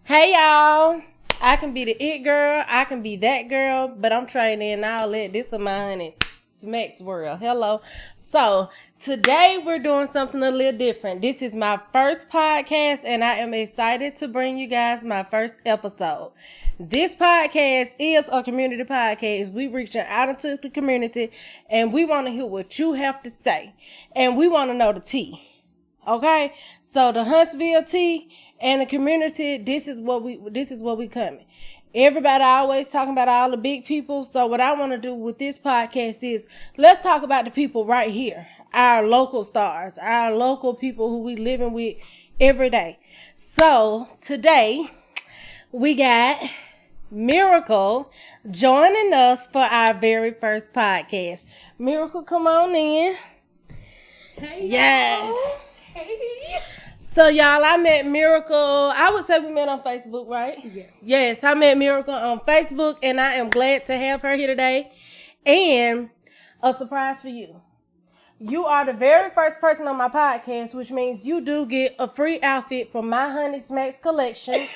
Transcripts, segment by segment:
Hey y'all, I can be the it girl, I can be that girl, but I'm training and all that. This is Myhoneysmacks world. Hello. So today we're doing something a little different. This is my first podcast and I am excited to bring you guys my first episode. This podcast is a community podcast. We reaching out into the community and we want to hear what you have to say. And we want to know the tea. Okay? So the Huntsville tea and the community, this is what we coming. Everybody always talking about all the big people. So what I want to do with this podcast is let's talk about the people right here. Our local stars, our local people who we living with every day. So today we got Miracle joining us for our very first podcast. Miracle, come on in. Hey, yes. y'all. Hey. So, y'all, I met Miracle. I would say we met on Facebook, right? Yes. Yes, I met Miracle on Facebook, and I am glad to have her here today. And a surprise for you. You are the very first person on my podcast, which means you do get a free outfit from Myhoneysmacks collection.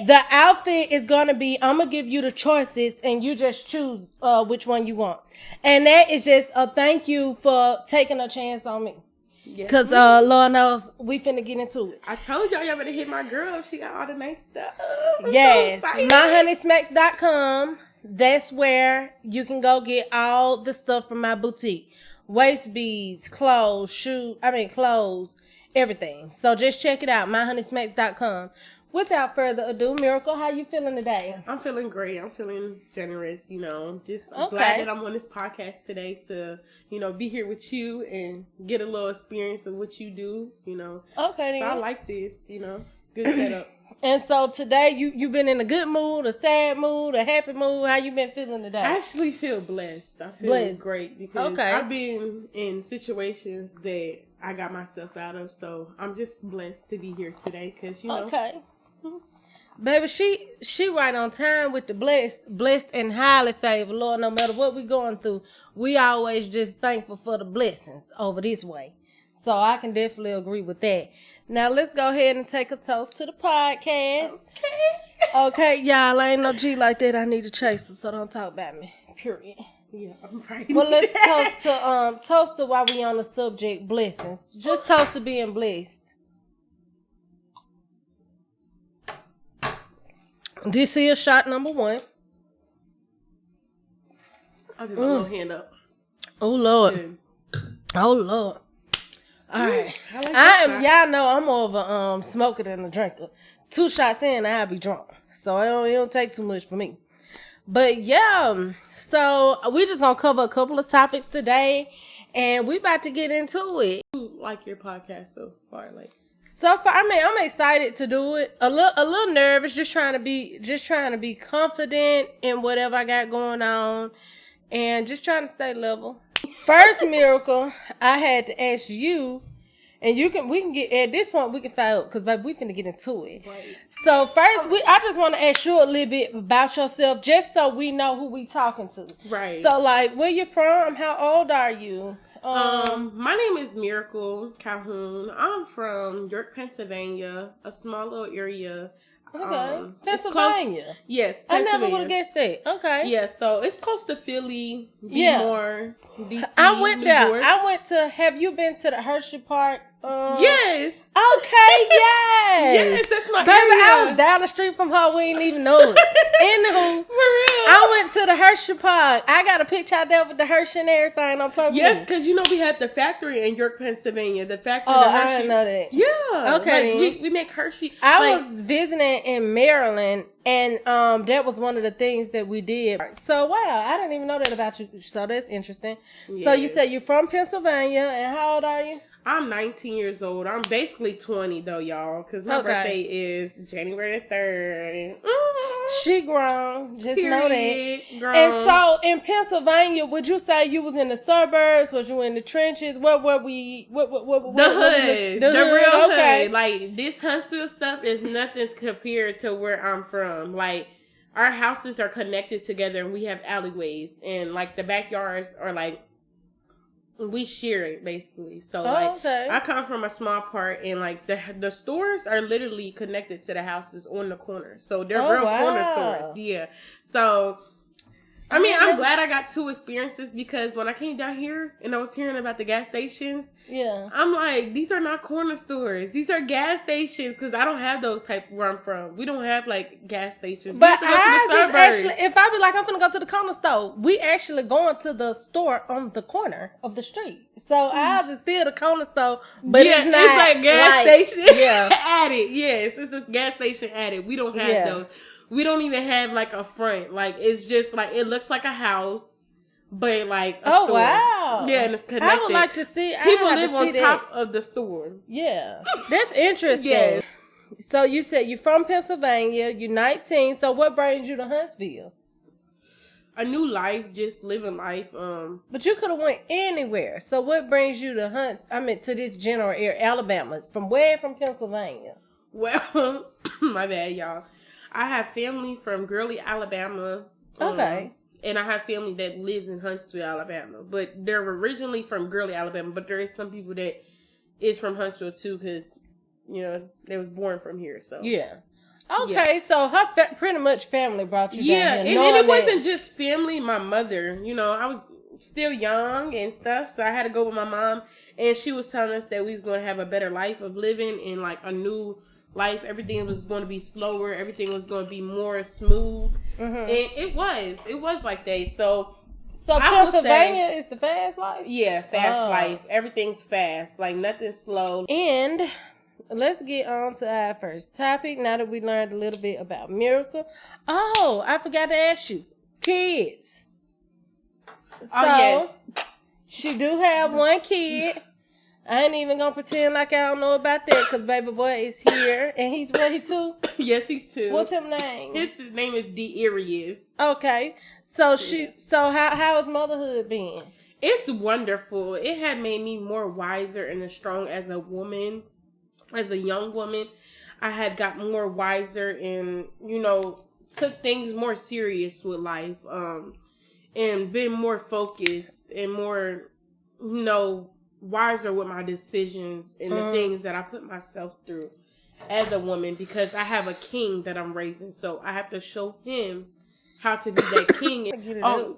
The outfit is going to be, I'm going to give you the choices, and you just choose which one you want. And that is just a thank you for taking a chance on me. Because, Lord knows, we finna get into it. I told y'all better hit my girl. She got all the nice stuff. Yes. Myhoneysmacks.com. That's where you can go get all the stuff from my boutique. Waist beads, clothes, clothes, everything. So just check it out. Myhoneysmacks.com. Without further ado, Miracle, how you feeling today? I'm feeling great. I'm feeling generous, Just Okay. glad that I'm on this podcast today to, be here with you and get a little experience of what you do, Okay, So I like this, good setup. And so today, you been in a good mood, a sad mood, a happy mood? How you been feeling today? I actually feel blessed. I feel great because I've been in situations that I got myself out of. So I'm just blessed to be here today because, Okay. Baby, she right on time with the blessed and highly favored. Lord, no matter what we going through, we always just thankful for the blessings over this way. So I can definitely agree with that. Now let's go ahead and take a toast to the podcast. Okay, y'all, I ain't no G like that. I need a chaser, so don't talk about me. Period. Yeah, I'm right. But let's toast to while we on the subject blessings. Just toast to being blessed. This is shot number 1. I'll do my little hand up. Oh Lord. Good. Oh Lord. All right. Y'all know I'm more of a smoker than a drinker. 2 shots in, I'll be drunk. So it don't take too much for me. But yeah, so we just gonna cover a couple of topics today, and we about to get into it. You like your podcast so far, So far, I'm excited to do it. A little nervous, just trying to be confident in whatever I got going on, and just trying to stay level. First, Miracle, I had to ask you, and we can get at this point we can file because baby we finna get into it. Right. So first, I just want to ask you a little bit about yourself, just so we know who we talking to. Right. So where you from? How old are you? My name is Miracle Calhoun. I'm from York, Pennsylvania, a small little area. Okay. Pennsylvania. Yes, I Pennsylvania. never would have guessed that. Okay. Yeah, so it's close to Philly, Yeah. DC, I went New there. York. Have you been to the Hershey Park? Yes. Okay, yes. Yes, that's my Baby, area. I was down the street from her. We didn't even know it. Anywho, For real. I went to the Hershey Park. I got a picture out there with the Hershey and everything on purpose. Yes, because we had the factory in York, Pennsylvania. The factory. Oh, the Hershey. I didn't know that. Yeah. Okay. We make Hershey. I was visiting in Maryland, and that was one of the things that we did. So, wow, I didn't even know that about you. So, that's interesting. Yes. So, you said you're from Pennsylvania, and how old are you? I'm 19 years old. I'm basically 20 though, y'all, because my birthday is January 3rd. She grown. Just know that. Grown. And so in Pennsylvania, would you say you was in the suburbs? Was you in the trenches? What were we? What the hood. The real okay. hood. Like, this Huntsville stuff is nothing compared to where I'm from. Like, our houses are connected together and we have alleyways. And, like, the backyards are, like, we share it basically. So I come from a small part, and like the stores are literally connected to the houses on the corner. So they're real corner stores. Yeah. So I mean, I'm glad I got 2 experiences, because when I came down here and I was hearing about the gas stations, I'm like, these are not corner stores. These are gas stations, because I don't have those type where I'm from. We don't have like gas stations. But ours is actually, if I be like, I'm finna go to the corner store, we actually going to the store on the corner of the street. So ours is still the corner store, but it's not like gas station added. Yes, it's a gas station added. We don't have those. We don't even have like a front. Like, it's just like, it looks like a house, but like a store. Wow. Yeah, and it's connected. I would like to see. People live on top of the store. Yeah. That's interesting. So you said you're from Pennsylvania, you're 19. So what brings you to Huntsville? A new life, just living life. But you could have went anywhere. So what brings you to to this general area, Alabama? From where? From Pennsylvania? Well, my bad, y'all. I have family from Gurley, Alabama. Okay. And I have family that lives in Huntsville, Alabama. But they're originally from Gurley, Alabama. But there is some people that is from Huntsville, too, because, you know, they was born from here. So yeah. Okay, so her pretty much family brought you down here. And it wasn't just family. My mother, you know, I was still young and stuff. So I had to go with my mom. And she was telling us that we was going to have a better life of living in, like, a new life. Everything was going to be slower. Everything was going to be more smooth. Mm-hmm. And it was like that. So Pennsylvania is the fast life? Yeah, fast life. Everything's fast. Like, nothing's slow. And let's get on to our first topic now that we learned a little bit about Miracle. Oh, I forgot to ask you. Kids. So, she do have one kid. I ain't even gonna pretend like I don't know about that, because baby boy is here, and he 2? Yes, he's 2. What's his name? His name is Dearius. Okay, so how has motherhood been? It's wonderful. It had made me more wiser and strong as a woman, as a young woman. I had got more wiser and, you know, took things more serious with life, and been more focused and more, you know, wiser with my decisions and the things that I put myself through as a woman, because I have a king that I'm raising, so I have to show him how to be that king.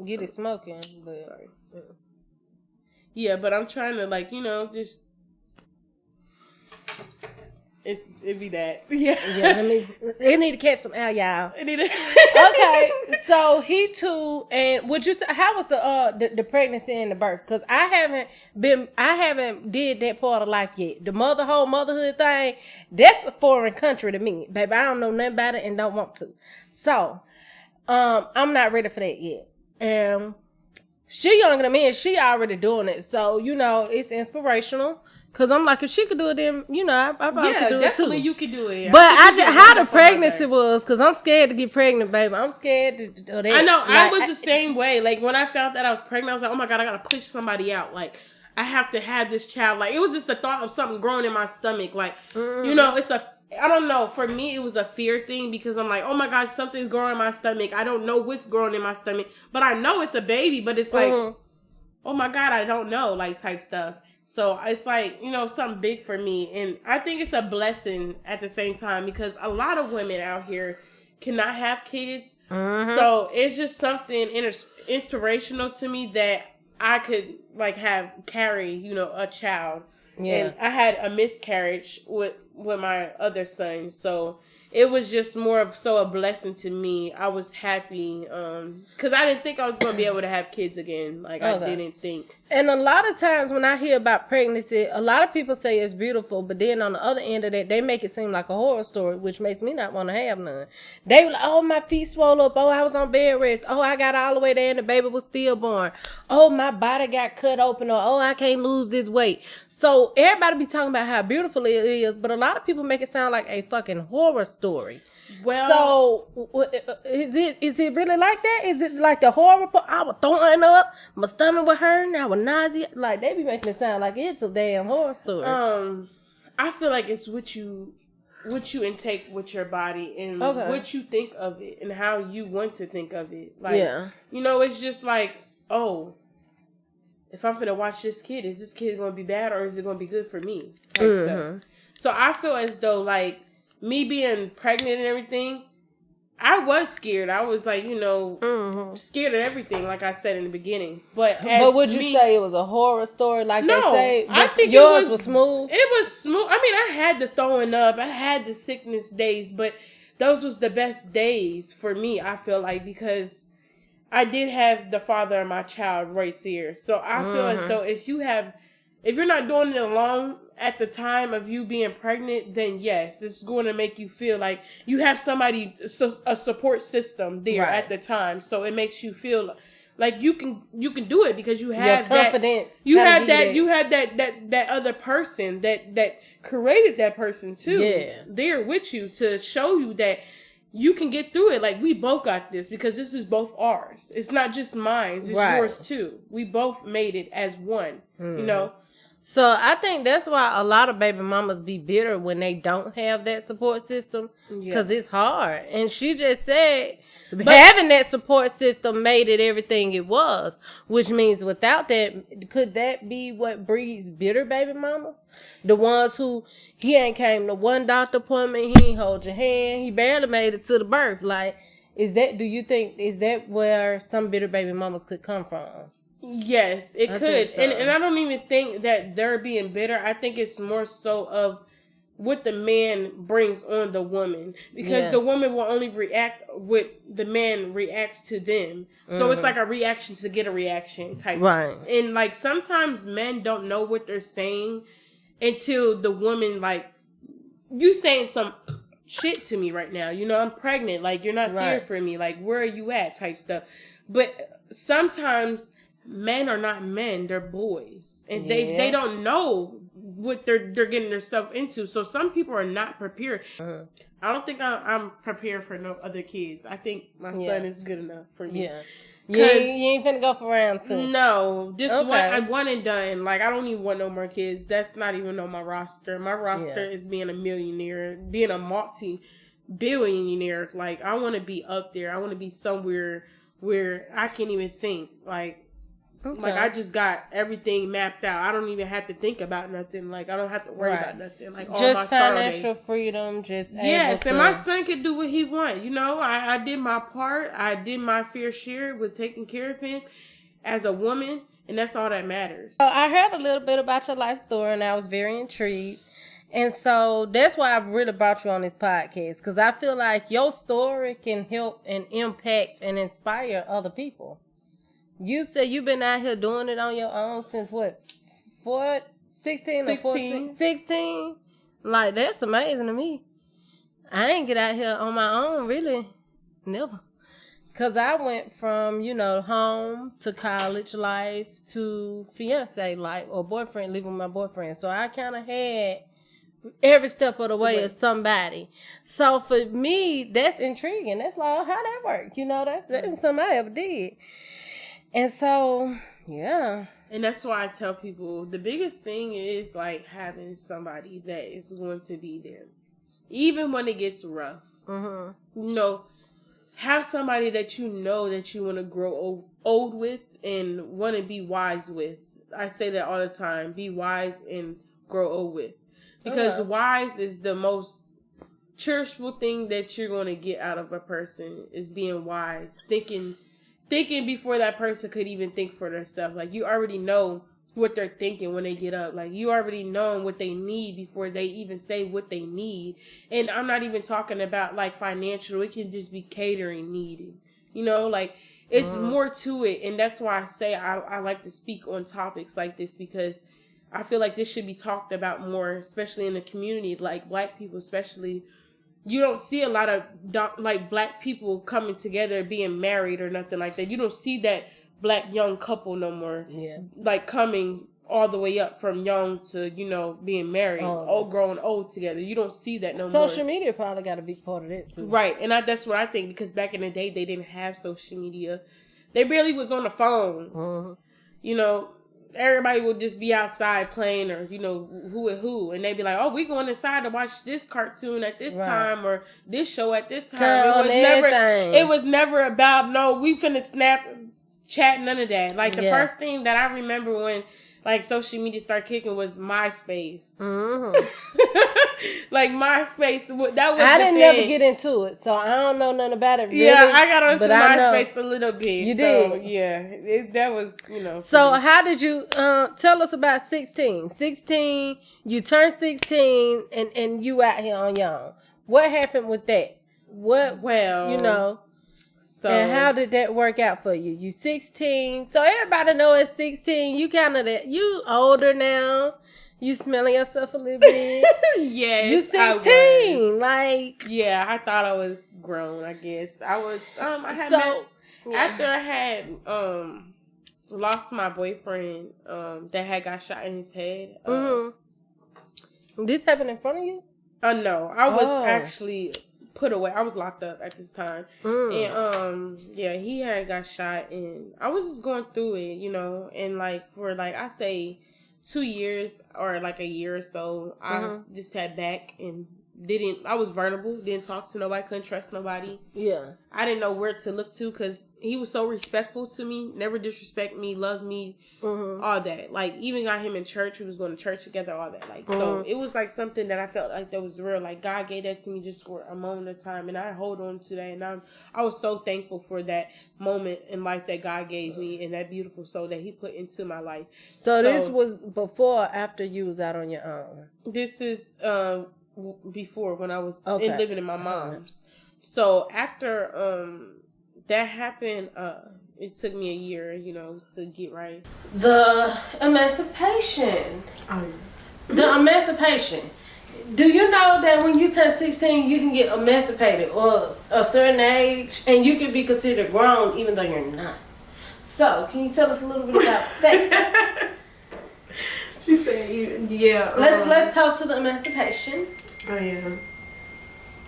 Get it smoking. But sorry. Yeah, but I'm trying to, like, you know, just it'd be that. Yeah. It need to catch some air, y'all. Okay, so he 2, and would you say, how was the pregnancy and the birth? Because I haven't did that part of life yet. The whole motherhood thing, that's a foreign country to me, baby. I don't know nothing about it and don't want to. So, I'm not ready for that yet. She younger than me and she already doing it, so you know it's inspirational. Cause I'm like, if she could do it, then you know I probably could do it too. Yeah, definitely you could do it. But how the pregnancy was, cause I'm scared to get pregnant, baby. I'm scared to do that. I know, like, I was the same way. Like when I found that I was pregnant, I was like, oh my God, I gotta push somebody out. Like I have to have this child. Like it was just the thought of something growing in my stomach. Like you know, I don't know. For me, it was a fear thing, because I'm like, oh my God, something's growing in my stomach. I don't know what's growing in my stomach, but I know it's a baby. But it's like, oh my God, I don't know, like type stuff. So it's like, you know, something big for me. And I think it's a blessing at the same time, because a lot of women out here cannot have kids. So it's just something inspirational to me that I could like carry, you know, a child. Yeah. And I had a miscarriage with my other son. So it was just more of a blessing to me. I was happy because I didn't think I was going to be able to have kids again. Like, I didn't think. And a lot of times when I hear about pregnancy, a lot of people say it's beautiful, but then on the other end of that, they make it seem like a horror story, which makes me not want to have none. They were like, oh, my feet swole up. Oh, I was on bed rest. Oh, I got all the way there and the baby was stillborn. Oh, my body got cut open. Or, oh, I can't lose this weight. So everybody be talking about how beautiful it is, but a lot of people make it sound like a fucking horror story. Well, so is it really like that? Is it like the horror part? I was throwing up, my stomach was hurting, I was nauseous. Like they be making it sound like it's a damn horror story. I feel like it's what you intake with your body and what you think of it and how you want to think of it. Like, you know, it's just like, oh, if I'm finna watch this kid, is this kid gonna be bad or is it gonna be good for me? Type stuff. So I feel as though like me being pregnant and everything, I was scared. I was like, scared of everything, like I said in the beginning. But would you say it was a horror story like they say? I think yours was smooth. It was smooth. I mean, I had the throwing up. I had the sickness days, but those was the best days for me, I feel like, because I did have the father of my child right there. So I feel as though if you're not doing it alone at the time of you being pregnant, then yes, it's going to make you feel like you have somebody, a support system there at the time. So it makes you feel like you can do it because you have your confidence. You had that other person that created that person too. Yeah. There with you to show you that you can get through it. Like, we both got this because this is both ours. It's not just mine. It's yours too. We both made it as one, So I think that's why a lot of baby mamas be bitter when they don't have that support system because it's hard. And she just said having that support system made it everything it was, which means without that, could that be what breeds bitter baby mamas? The ones who he ain't came to one doctor appointment, he ain't hold your hand, he barely made it to the birth. Like, is that where some bitter baby mamas could come from? Yes, it could. So. And I don't even think that they're being bitter. I think it's more so of what the man brings on the woman. Because the woman will only react what the man reacts to them. So it's like a reaction to get a reaction type. Right. And like sometimes men don't know what they're saying until the woman, like, you saying some shit to me right now. I'm pregnant. Like, you're not there for me. Like, where are you at? Type stuff. But sometimes men are not men, they're boys. And they don't know what they're getting themselves into. So some people are not prepared. I don't think I'm prepared for no other kids. I think my son is good enough for me. Yeah. You ain't finna go for round 2. No. This one and done. Like, I don't even want no more kids. That's not even on my roster. My roster is being a millionaire, being a multi-billionaire. Like, I want to be up there. I want to be somewhere where I can't even think. Like, I just got everything mapped out. I don't even have to think about nothing. Like, I don't have to worry about nothing. Like, all just my financial freedom, just able to... and my son can do what he wants. I did my part. I did my fair share with taking care of him as a woman, and that's all that matters. So I heard a little bit about your life story, and I was very intrigued. And so that's why I really brought you on this podcast, because I feel like your story can help and impact and inspire other people. You said you've been out here doing it on your own since what? 16 or 14? 16? Like, that's amazing to me. I ain't get out here on my own, really. Never. Because I went from, home to college life to fiance life or boyfriend, living with my boyfriend. So I kind of had every step of the way of somebody. So for me, that's intriguing. That's like, how that work? That's something I ever did. And so, yeah. And that's why I tell people the biggest thing is like having somebody that is going to be there. Even when it gets rough. Have somebody that you know that you want to grow old with and want to be wise with. I say that all the time. Be wise and grow old with. Because wise is the most cherishable thing that you're going to get out of a person is being wise. Thinking before that person could even think for themselves. Like, you already know what they're thinking when they get up. Like, you already know what they need before they even say what they need. And I'm not even talking about, like, financial. It can just be catering needed. Like, it's more to it. And that's why I say I like to speak on topics like this, because I feel like this should be talked about more, especially in the community, like Black people especially. You don't see a lot of Black people coming together, being married or nothing like that. You don't see that Black young couple no more. Yeah. Like, coming all the way up from young to, being married, all growing old together. You don't see that no more. Social media probably got to be part of it too. Right. And that's what I think, because back in the day, they didn't have social media. They barely was on the phone. Everybody would just be outside playing, or, who with who. And they'd be like, oh, we going inside to watch this cartoon at this time, or this show at this time. It was never about, no, we finna chat, none of that. Like, the Yeah. first thing that I remember when, like, social media started kicking was MySpace. Mm-hmm. Like, MySpace, that was I the didn't thing. never get into it, so I don't know nothing about it. Really, Yeah, I got onto but I know MySpace a little bit. you So, did. yeah, that was, you know. So pretty- how did you tell us about 16? 16, you turned 16 and you out here on your own. What happened with that? Well, you know, so, and how did that work out for you? You 16. So everybody know at 16, you kind of you older now. You smelling yourself a little bit. yes, You 16. Like, yeah, I thought I was grown, I guess. I was I had so after I had lost my boyfriend that had got shot in his head. This happened in front of you? No, I was Oh. actually put away. I was locked up at this time. And yeah, he had got shot, and I was just going through it, you know, and like for like I say 2 years or like a year or so, I just had back and I was vulnerable, didn't talk to nobody, couldn't trust nobody. Yeah. I didn't know where to look to because he was so respectful to me, never disrespect me, loved me, all that. Like, even got him in church, we was going to church together, all that. Like, so it was like something that I felt like that was real. Like, God gave that to me just for a moment of time, and I hold on to that. And I was so thankful for that moment in life that God gave me and that beautiful soul that He put into my life. So this was before or after you was out on your own? This is before, when I was living in my mom's. So after that happened, it took me a year, you know, to get right. The emancipation. The emancipation. Do you know that when you turn 16, you can get emancipated or a certain age, and you can be considered grown even though you're not? So, can you tell us a little bit about that? She said, yeah. Let's toast to the emancipation. Oh, yeah.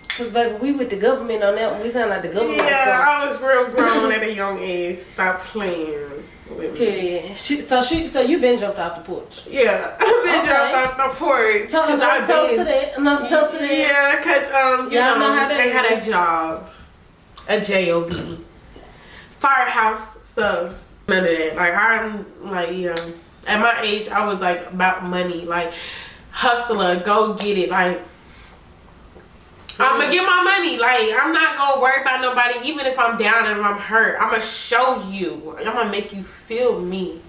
Cause baby, we with the government on that one. We sound like the government. Yeah, I was real grown at a young age. Stop playing with me. Period. So you been jumped off the porch. Yeah, I've been jumped off the porch. Another toast to that. Another toast to that. Yeah, cause you Y'all know how that they had is. a job, a job, firehouse subs. None of that. Like, I'm like, you know, at my age, I was like about money, like hustler, go get it, like. I'm gonna get my money. Like, I'm not gonna worry about nobody. Even if I'm down and I'm hurt, I'm gonna show you. I'm gonna make you feel me.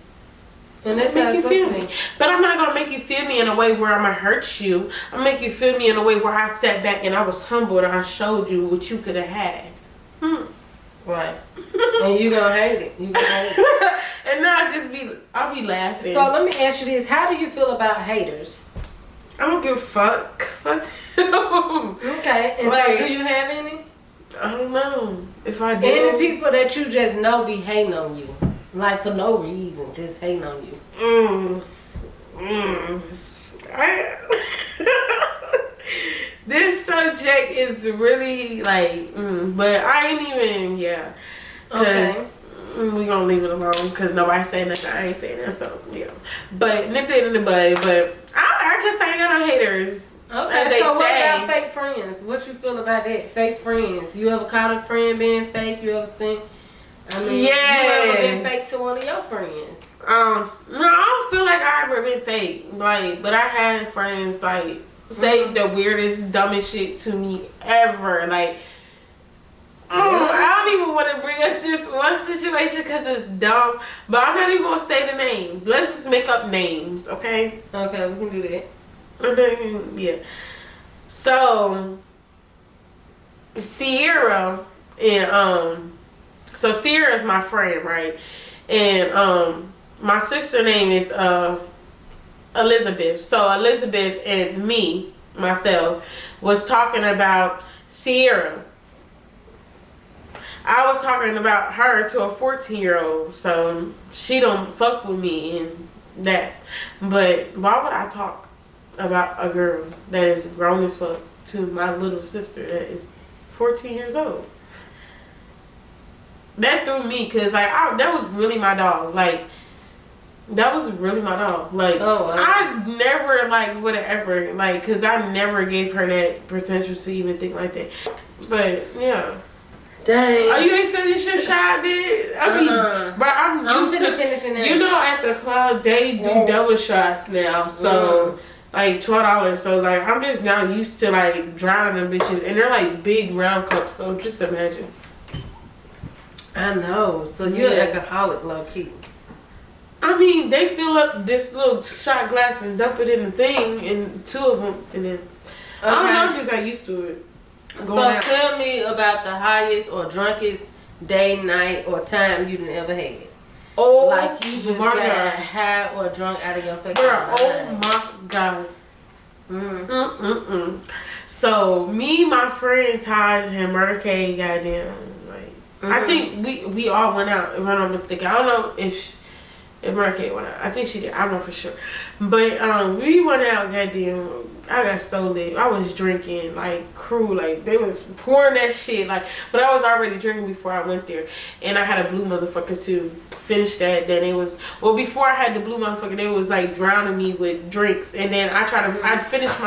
And that's how it's supposed to be. But I'm not gonna make you feel me in a way where I'm gonna hurt you. I'm gonna make you feel me in a way where I sat back and I was humbled and I showed you what you could have had. Right. And you gonna hate it. You gonna hate it. And now I'll be laughing. So let me ask you this: how do you feel about haters? I don't give a fuck. Fuck them. Okay. And so, do you have any? I don't know if I do. Any people that you just know be hating on you, like for no reason, just hating on you. This subject is really like, but I ain't even, because we gonna leave it alone because nobody's saying nothing. I ain't saying that, so yeah. But nip it in the bud. But I can say I got no haters. Okay, so what about fake friends? What you feel about that? Fake friends. You ever caught a friend being fake? You ever seen? I mean, you ever been fake to one of your friends? No, I don't feel like I ever been fake. Like, but I had friends like say the weirdest, dumbest shit to me ever. Like, I don't even want to bring up this one situation because it's dumb. But I'm not even gonna say the names. Let's just make up names, okay? Okay, we can do that. Yeah. So Sierra and so Sierra is my friend, right? And my sister name is Elizabeth. So Elizabeth and myself was talking about Sierra. I was talking about her to a 14-year-old, so she don't fuck with me and that. But why would I talk about a girl that is grown as fuck to my little sister that is 14 years old? That threw me, because like that was really my dog. Like, that was really my dog. Like, I never like would have ever like, because I never gave her that potential to even think like that. But yeah. Dang. Oh, you ain't finished your shot, bitch? I mean, but I'm used to finishing that. You know, at the club they do double shots now, so like $12. So like I'm just now used to like drowning them bitches, and they're like big round cups. So just imagine. I know. So you're an alcoholic, low key. I mean, they fill up this little shot glass and dump it in the thing, and 2 of them, and then I don't know, I'm just not used to it. Tell me about the highest or drunkest day, night, or time you done ever had. Oh, like you just got high or drunk out of your face. Girl, oh my God. So me, my friends, Taj and Murder K, goddamn, like I think we all went out. If I'm not mistaken, I don't know if Murder K went out. I think she did. I don't know for sure. But we went out. Goddamn, I got so lit. I was drinking like crew. Like they was pouring that shit. Like, but I was already drinking before I went there, and I had a blue motherfucker to finish that. Then it was before I had the blue motherfucker, they was like drowning me with drinks, and then I finished my